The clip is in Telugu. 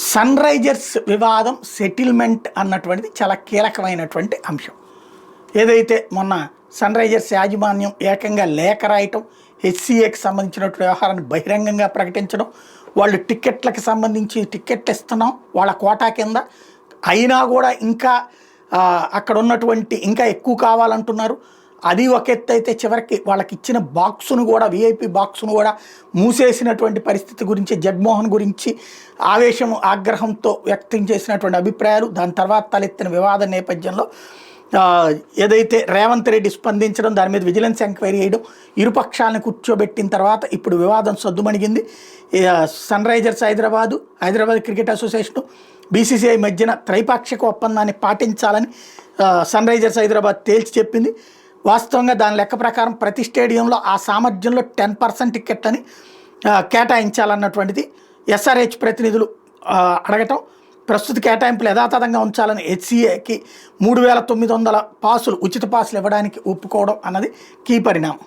సన్ రైజర్స్ వివాదం సెటిల్మెంట్ అన్నటువంటిది చాలా కీలకమైనటువంటి అంశం. ఏదైతే మొన్న సన్ రైజర్స్ యాజమాన్యం ఏకంగా లేఖ రాయటం, హెచ్సిఏకి సంబంధించినటువంటి వ్యవహారాన్ని బహిరంగంగా ప్రకటించడం, వాళ్ళు టిక్కెట్లకు సంబంధించి టిక్కెట్లు ఇస్తున్నాం వాళ్ళ కోటా కింద, అయినా కూడా ఇంకా అక్కడ ఉన్నటువంటి ఇంకా ఎక్కువ కావాలంటున్నారు. అది ఒక ఎత్తు అయితే చివరికి వాళ్ళకి ఇచ్చిన బాక్సును కూడా, విఐపి బాక్సును కూడా మూసేసినటువంటి పరిస్థితి గురించి జగన్మోహన్ గురించి ఆవేశం ఆగ్రహంతో వ్యక్తం చేసినటువంటి అభిప్రాయాలు, దాని తర్వాత తలెత్తిన వివాద నేపథ్యంలో ఏదైతే రేవంత్ రెడ్డి స్పందించడం, దాని మీద విజిలెన్స్ ఎంక్వైరీ చేయడం, ఇరుపక్షాలను కూర్చోబెట్టిన తర్వాత ఇప్పుడు వివాదం సద్దుమణిగింది. Sunrisers Hyderabad cricket association, BCCI మధ్యన త్రైపాక్షిక ఒప్పందాన్ని పాటించాలని సన్ రైజర్స్ హైదరాబాద్ తేల్చి చెప్పింది. వాస్తవంగా దాని లెక్క ప్రకారం ప్రతి స్టేడియంలో ఆ సామర్థ్యంలో 10% టిక్కెట్లని కేటాయించాలన్నటువంటిది ఎస్ఆర్హెచ్ ప్రతినిధులు అడగటం, ప్రస్తుత కేటాయింపులు యథాతథంగా ఉంచాలని హెచ్సిఏకి 3900 పాసులు, ఉచిత పాసులు ఇవ్వడానికి ఒప్పుకోవడం అన్నది కీ పరిణామం.